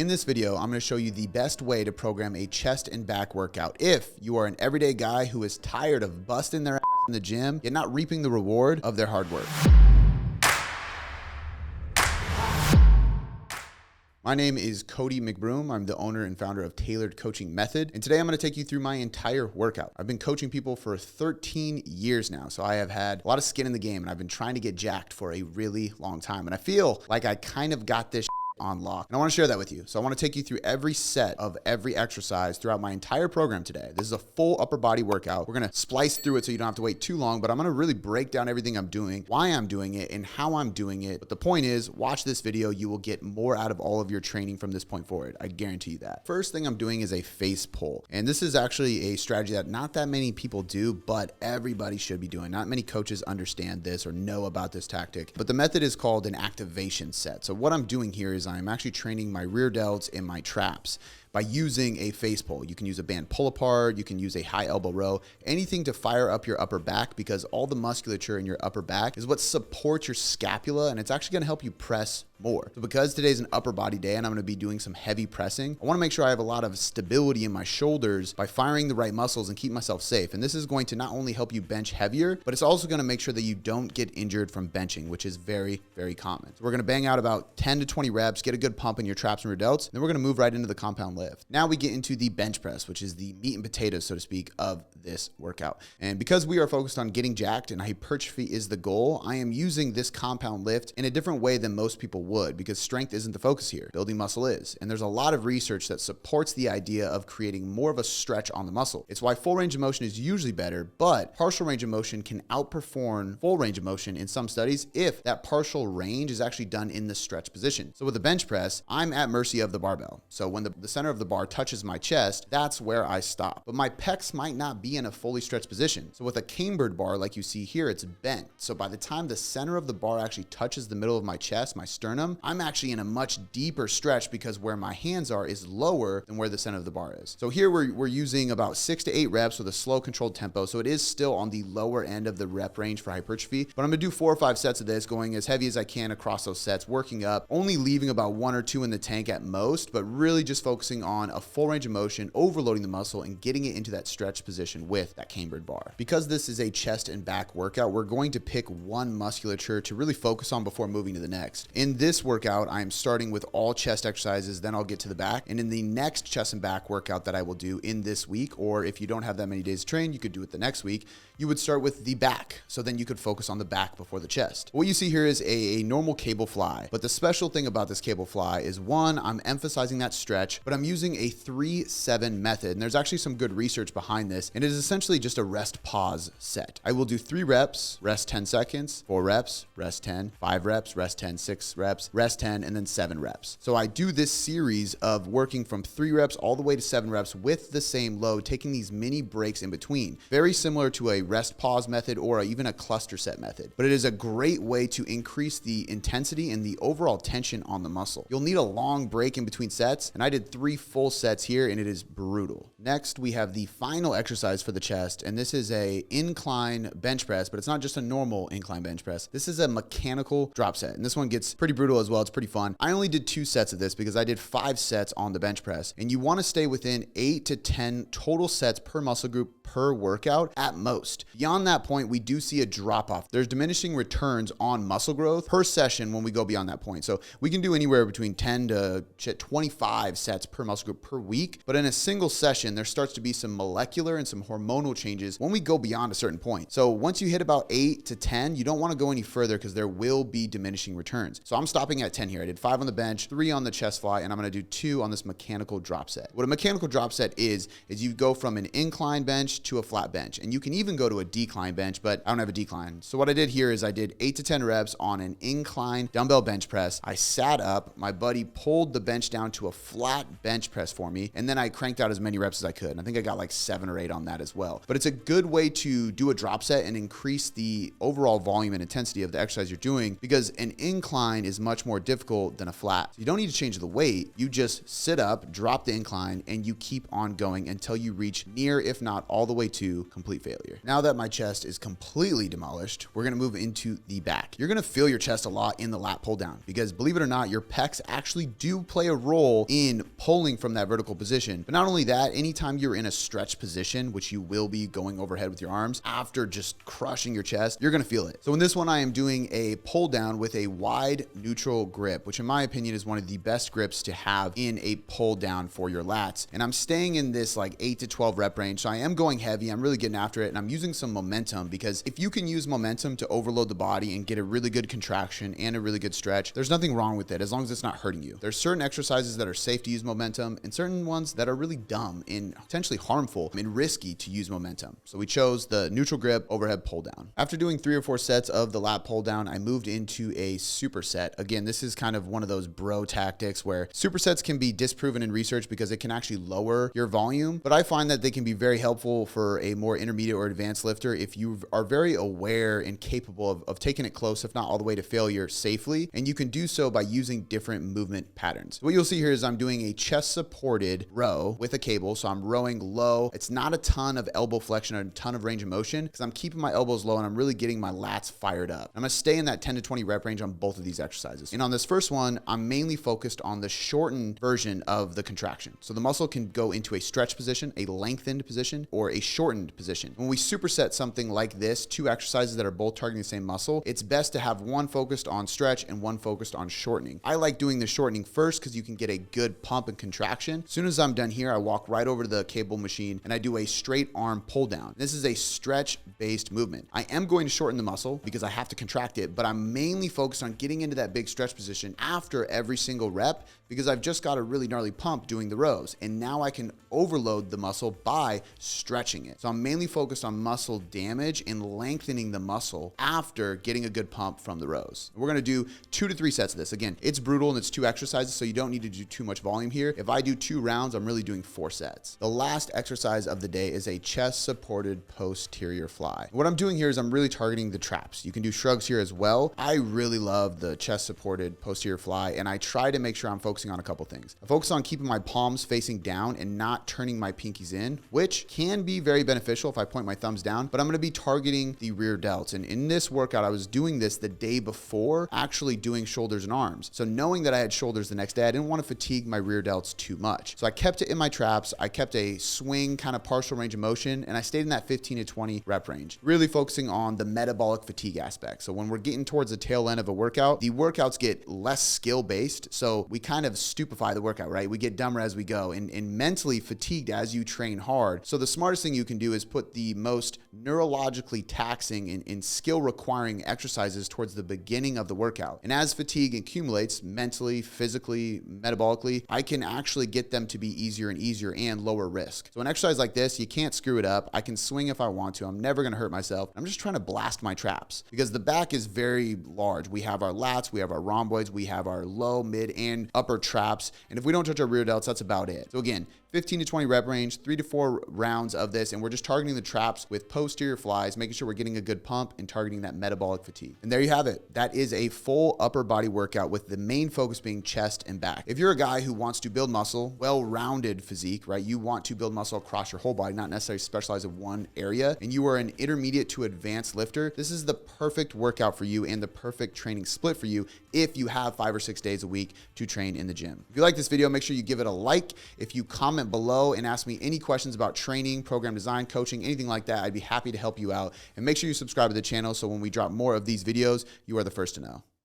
In this video, I'm going to show you the best way to program a chest and back workout if you are an everyday guy who is tired of busting their ass in the gym yet not reaping the reward of their hard work. My name is Cody McBroom. I'm the owner and founder of Tailored Coaching Method. And today I'm going to take you through my entire workout. I've been coaching people for 13 years now. So I have had a lot of skin in the game and I've been trying to get jacked for a really long time. And I feel like I kind of got this on lock. And I want to share that with you. So I want to take you through every set of every exercise throughout my entire program today. This is a full upper body workout. We're going to splice through it so you don't have to wait too long, but I'm going to really break down everything I'm doing, why I'm doing it, and how I'm doing it. But the point is, watch this video. You will get more out of all of your training from this point forward. I guarantee you that. First thing I'm doing is a face pull. And this is actually a strategy that not that many people do, but everybody should be doing. Not many coaches understand this or know about this tactic, but the method is called an activation set. So what I'm doing here is I'm actually training my rear delts and my traps by using a face pull. You can use a band pull apart, you can use a high elbow row, anything to fire up your upper back, because all the musculature in your upper back is what supports your scapula, and it's actually gonna help you press more. So because today's an upper body day and I'm gonna be doing some heavy pressing, I wanna make sure I have a lot of stability in my shoulders by firing the right muscles and keep myself safe. And this is going to not only help you bench heavier, but it's also gonna make sure that you don't get injured from benching, which is very, very common. So we're gonna bang out about 10 to 20 reps, get a good pump in your traps and rear delts, then we're gonna move right into the compound lift. Now we get into the bench press, which is the meat and potatoes, so to speak, of this workout. And because we are focused on getting jacked and hypertrophy is the goal, I am using this compound lift in a different way than most people would, because strength isn't the focus here. Building muscle is. And there's a lot of research that supports the idea of creating more of a stretch on the muscle. It's why full range of motion is usually better, but partial range of motion can outperform full range of motion in some studies if that partial range is actually done in the stretch position. So with the bench press, I'm at mercy of the barbell. So when the center of the bar touches my chest, that's where I stop. But my pecs might not be in a fully stretched position. So with a cambered bar, like you see here, it's bent. So by the time the center of the bar actually touches the middle of my chest, my sternum, I'm actually in a much deeper stretch because where my hands are is lower than where the center of the bar is. So here we're using about 6 to 8 reps with a slow controlled tempo. So it is still on the lower end of the rep range for hypertrophy, but I'm gonna do 4 or 5 sets of this, going as heavy as I can across those sets, working up, only leaving about 1 or 2 in the tank at most, but really just focusing on a full range of motion, overloading the muscle and getting it into that stretch position with that cambered bar. Because this is a chest and back workout, we're going to pick one musculature to really focus on before moving to the next. In this workout, I'm starting with all chest exercises, then I'll get to the back. And in the next chest and back workout that I will do in this week, or if you don't have that many days to train, you could do it the next week, you would start with the back. So then you could focus on the back before the chest. What you see here is a normal cable fly, but the special thing about this cable fly is, one, I'm emphasizing that stretch, but I'm using a 3-7 method. And there's actually some good research behind this. And it is essentially just a rest pause set. I will do 3 reps, rest 10 seconds, 4 reps, rest 10, 5 reps, rest 10, 6 reps, rest 10, and then 7 reps. So I do this series of working from 3 reps all the way to 7 reps with the same load, taking these mini breaks in between. Very similar to a rest pause method or even a cluster set method. But it is a great way to increase the intensity and the overall tension on the muscle. You'll need a long break in between sets, and I did 3 full sets here, and it is brutal. Next, we have the final exercise for the chest, and this is a incline bench press, but it's not just a normal incline bench press. This is a mechanical drop set, and this one gets pretty brutal as well. It's pretty fun. I only did 2 sets of this because I did 5 sets on the bench press, and you want to stay within 8 to 10 total sets per muscle group per workout at most. Beyond that point, we do see a drop off. There's diminishing returns on muscle growth per session when we go beyond that point. So we can do anywhere between 10 to 25 sets per muscle group per week, but in a single session, there starts to be some molecular and some hormonal changes when we go beyond a certain point. So once you hit about 8 to 10, you don't want to go any further because there will be diminishing returns. So I'm stopping at 10 here. I did 5 on the bench, 3 on the chest fly, and I'm going to do 2 on this mechanical drop set. What a mechanical drop set is you go from an incline bench to a flat bench, and you can even go to a decline bench, but I don't have a decline. So what I did here is I did 8 to 10 reps on an incline dumbbell bench press. I sat up, my buddy pulled the bench down to a flat bench bench press for me. And then I cranked out as many reps as I could. And I think I got like 7 or 8 on that as well. But it's a good way to do a drop set and increase the overall volume and intensity of the exercise you're doing, because an incline is much more difficult than a flat. So you don't need to change the weight. You just sit up, drop the incline, and you keep on going until you reach near, if not all the way to complete failure. Now that my chest is completely demolished, we're gonna move into the back. You're gonna feel your chest a lot in the lat pull down, because believe it or not, your pecs actually do play a role in pulling from that vertical position. But not only that, anytime you're in a stretch position, which you will be going overhead with your arms, after just crushing your chest, you're gonna feel it. So in this one, I am doing a pull down with a wide neutral grip, which in my opinion is one of the best grips to have in a pull down for your lats. And I'm staying in this like 8 to 12 rep range. So I am going heavy, I'm really getting after it, and I'm using some momentum, because if you can use momentum to overload the body and get a really good contraction and a really good stretch, there's nothing wrong with it as long as it's not hurting you. There's certain exercises that are safe to use momentum and certain ones that are really dumb and potentially harmful and risky to use momentum. So we chose the neutral grip overhead pull down. After doing 3 or 4 sets of the lat pull down, I moved into a superset. Again, this is kind of one of those bro tactics where supersets can be disproven in research because it can actually lower your volume, but I find that they can be very helpful for a more intermediate or advanced lifter if you are very aware and capable of taking it close, if not all the way to failure safely. And you can do so by using different movement patterns. What you'll see here is I'm doing a chest supported row with a cable. So I'm rowing low. It's not a ton of elbow flexion or a ton of range of motion, because I'm keeping my elbows low and I'm really getting my lats fired up. I'm gonna stay in that 10 to 20 rep range on both of these exercises. And on this first one, I'm mainly focused on the shortened version of the contraction. So the muscle can go into a stretch position, a lengthened position, or a shortened position. When we superset something like this, 2 exercises that are both targeting the same muscle, it's best to have one focused on stretch and one focused on shortening. I like doing the shortening first because you can get a good pump and contraction. As soon as I'm done here, I walk right over to the cable machine and I do a straight arm pull down. This is a stretch based movement. I am going to shorten the muscle because I have to contract it, but I'm mainly focused on getting into that big stretch position after every single rep, because I've just got a really gnarly pump doing the rows. And now I can overload the muscle by stretching it. So I'm mainly focused on muscle damage and lengthening the muscle after getting a good pump from the rows. We're gonna do 2 to 3 sets of this. Again, it's brutal and it's 2 exercises, so you don't need to do too much volume here. If I do 2 rounds, I'm really doing 4 sets. The last exercise of the day is a chest supported posterior fly. What I'm doing here is I'm really targeting the traps. You can do shrugs here as well. I really love the chest supported posterior fly, and I try to make sure I'm focusing on a couple things. I focus on keeping my palms facing down and not turning my pinkies in, which can be very beneficial if I point my thumbs down, but I'm gonna be targeting the rear delts. And in this workout, I was doing this the day before actually doing shoulders and arms. So knowing that I had shoulders the next day, I didn't want to fatigue my rear delts too much. So I kept it in my traps. I kept a swing kind of partial range of motion, and I stayed in that 15 to 20 rep range, really focusing on the metabolic fatigue aspect. So when we're getting towards the tail end of a workout, the workouts get less skill based. So we kind of stupefy the workout, right? We get dumber as we go and mentally fatigued as you train hard. So the smartest thing you can do is put the most neurologically taxing and skill requiring exercises towards the beginning of the workout. And as fatigue accumulates mentally, physically, metabolically, I can actually get them to be easier and easier and lower risk. So an exercise like this, you can't screw it up. I can swing if I want to. I'm never gonna hurt myself. I'm just trying to blast my traps because the back is very large. We have our lats, we have our rhomboids, we have our low, mid, and upper traps. And if we don't touch our rear delts, that's about it. So again, 15 to 20 rep range, 3 to 4 rounds of this, and we're just targeting the traps with posterior flies, making sure we're getting a good pump and targeting that metabolic fatigue. And there you have it. That is a full upper body workout with the main focus being chest and back. If you're a guy who wants to build muscle, well-rounded physique, right? You want to build muscle across your whole body, not necessarily specialize in one area, and you are an intermediate to advanced lifter, this is the perfect workout for you and the perfect training split for you if you have 5 or 6 days a week to train in the gym. If you like this video, make sure you give it a like. If you comment below and ask me any questions about training, program design, coaching, anything like that, I'd be happy to help you out. And make sure you subscribe to the channel so when we drop more of these videos, you are the first to know.